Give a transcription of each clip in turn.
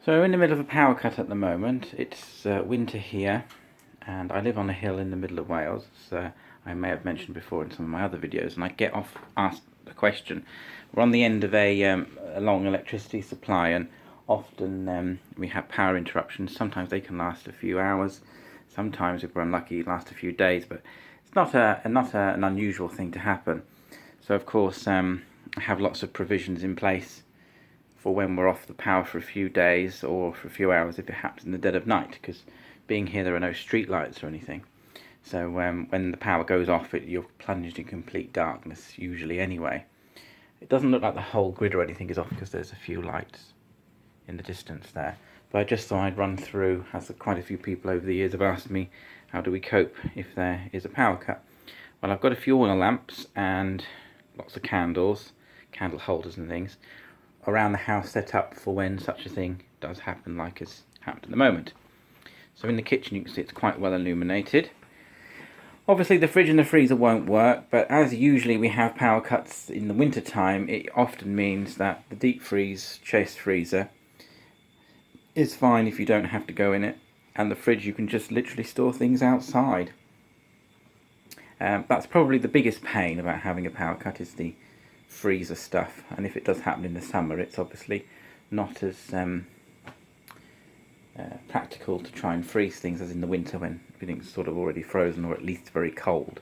So we're in the middle of a power cut at the moment. It's winter here, and I live on a hill in the middle of Wales, as I may have mentioned before in some of my other videos, and I get off asked the question. We're on the end of a long electricity supply, and often we have power interruptions. Sometimes they can last a few hours, sometimes if we're unlucky last a few days, but it's not an unusual thing to happen. So of course I have lots of provisions in place for when we're off the power for a few days or for a few hours if it happens in the dead of night, because being here there are no street lights or anything. So when the power goes off, you're plunged in complete darkness usually anyway. It doesn't look like the whole grid or anything is off because there's a few lights in the distance there. But I just thought I'd run through, as quite a few people over the years have asked me, how do we cope if there is a power cut? Well, I've got a few oil lamps and lots of candles, candle holders and things around the house set up for when such a thing does happen, like has happened at the moment. So in the kitchen you can see it's quite well illuminated. Obviously the fridge and the freezer won't work, but as usually we have power cuts in the winter time, it often means that the deep freeze chest freezer is fine if you don't have to go in it, and the fridge you can just literally store things outside. That's probably the biggest pain about having a power cut, is the freezer stuff, and if it does happen in the summer it's obviously not as practical to try and freeze things as in the winter when everything's sort of already frozen or at least very cold.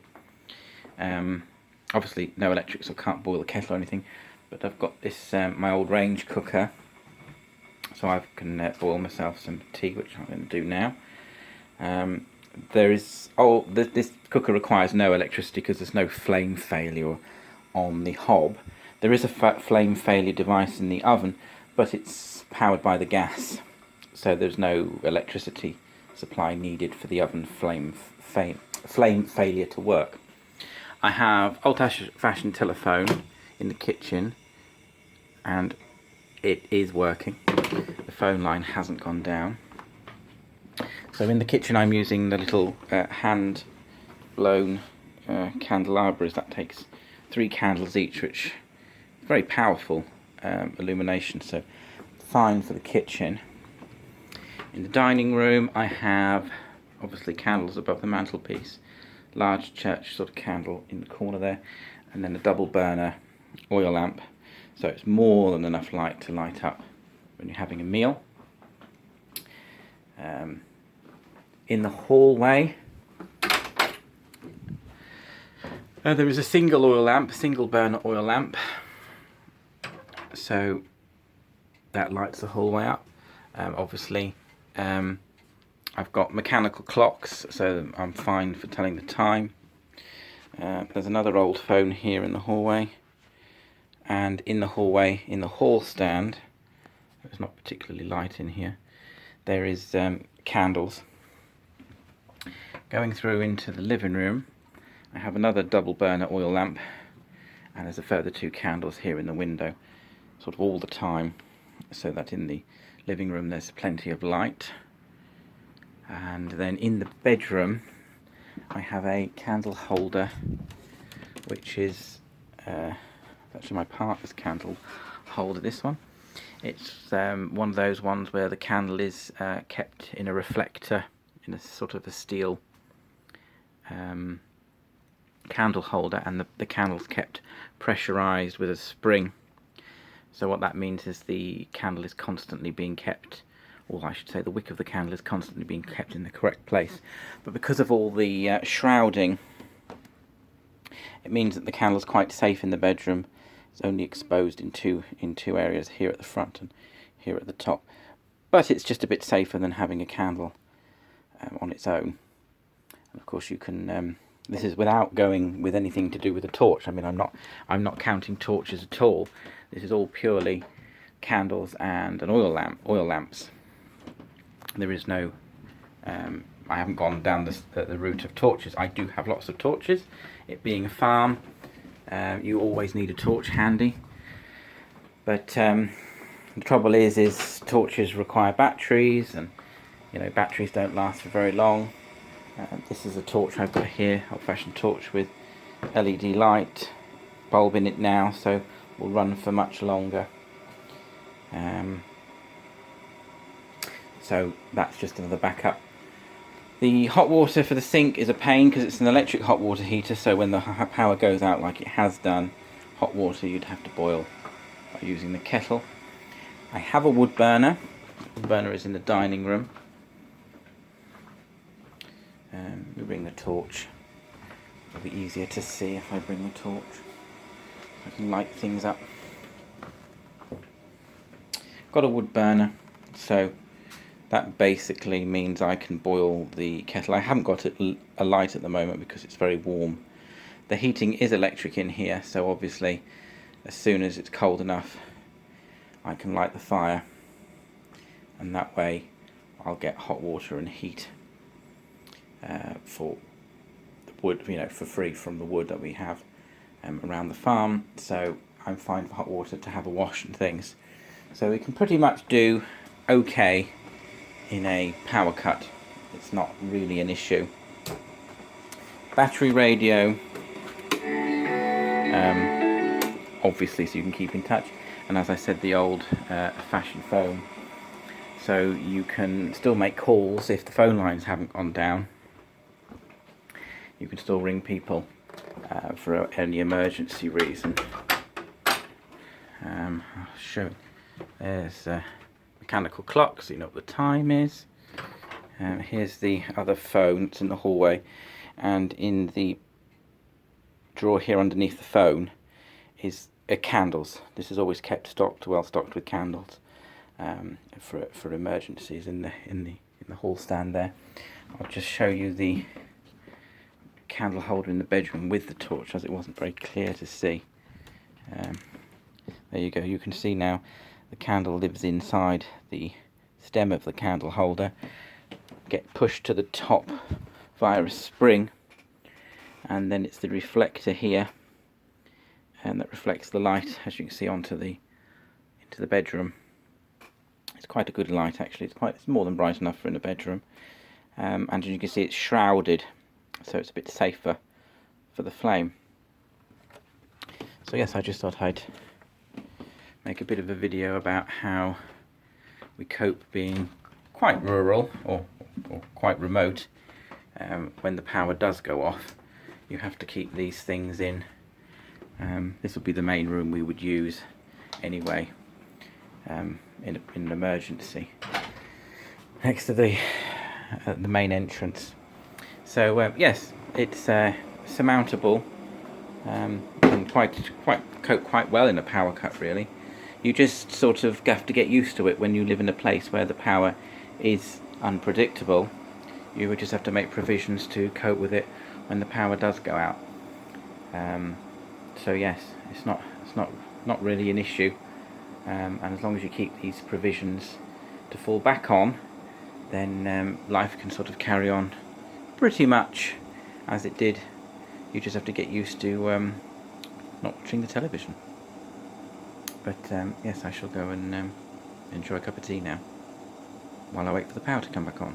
Obviously no electric, so I can't boil a kettle or anything, but I've got this my old range cooker, so I can boil myself some tea, which I'm going to do now. This cooker requires no electricity because there's no flame failure on the hob. There is a flame failure device in the oven, but it's powered by the gas, so there's no electricity supply needed for the oven flame failure to work. I have old-fashioned telephone in the kitchen, and it is working. The phone line hasn't gone down. So in the kitchen I'm using the little hand blown candelabras. That takes 3 candles each, which is very powerful illumination, so fine for the kitchen. In the dining room I have obviously candles above the mantelpiece, large church sort of candle in the corner there, and then a double burner oil lamp, so it's more than enough light to light up when you're having a meal. In the hallway there is a single burner oil lamp, so that lights the hallway up. Obviously I've got mechanical clocks, so I'm fine for telling the time. There's another old phone here in the hallway, and in the hallway, in the hall stand, it's not particularly light in here, there is candles. Going through into the living room, I have another double burner oil lamp, and there's a further 2 candles here in the window, sort of all the time, so that in the living room there's plenty of light. And then in the bedroom I have a candle holder, which is actually my partner's candle holder, this one. It's one of those ones where the candle is kept in a reflector, in a sort of a steel candle holder, and the candle's kept pressurized with a spring. So what that means is the candle is constantly being kept, or I should say the wick of the candle is constantly being kept in the correct place. But because of all the shrouding, it means that the candle is quite safe in the bedroom. It's only exposed in two areas, here at the front and here at the top. But it's just a bit safer than having a candle on its own. And of course you can, this is without going with anything to do with a torch. I mean, I'm not counting torches at all. This is all purely candles and an oil lamps. There is no, I haven't gone down the route of torches. I do have lots of torches. It being a farm, you always need a torch handy. But the trouble is torches require batteries, and batteries don't last for very long. This is a torch I've got here, old-fashioned torch with LED light bulb in it now, so will run for much longer. so that's just another backup. The hot water for the sink is a pain because it's an electric hot water heater, so when the power goes out like it has done, hot water you'd have to boil by using the kettle. I have a wood burner. The burner is in the dining room. We bring the torch. It'll be easier to see if I bring the torch. I can light things up. Got a wood burner, so that basically means I can boil the kettle. I haven't got a light at the moment because it's very warm. The heating is electric in here, so obviously as soon as it's cold enough I can light the fire, and that way I'll get hot water and heat for the wood, for free from the wood that we have around the farm. So I'm fine for hot water to have a wash and things. So we can pretty much do okay in a power cut. It's not really an issue. Battery radio, obviously, so you can keep in touch. And as I said, the old fashioned phone, so you can still make calls if the phone lines haven't gone down. You can still ring people for any emergency reason. I'll show. There's a mechanical clock, so you know what the time is. Here's the other phone. It's in the hallway, and in the drawer here underneath the phone is candles. This is always kept well stocked with candles for emergencies in the hall stand there. I'll just show you the candle holder in the bedroom with the torch, as it wasn't very clear to see. There you go. You can see now the candle lives inside the stem of the candle holder. Get pushed to the top via a spring, and then it's the reflector here, and that reflects the light, as you can see, into the bedroom. It's quite a good light actually. It's more than bright enough for in a bedroom, and as you can see, it's shrouded, so it's a bit safer for the flame. So yes, I just thought I'd make a bit of a video about how we cope being quite rural or quite remote. When the power does go off, you have to keep these things in. This will be the main room we would use anyway, in an emergency, next to the main entrance. So yes, it's surmountable, and cope quite well in a power cut really. You just sort of have to get used to it when you live in a place where the power is unpredictable. You would just have to make provisions to cope with it when the power does go out. So yes, it's not really an issue, and as long as you keep these provisions to fall back on, then life can sort of carry on pretty much as it did. You just have to get used to not watching the television. But yes, I shall go and enjoy a cup of tea now while I wait for the power to come back on.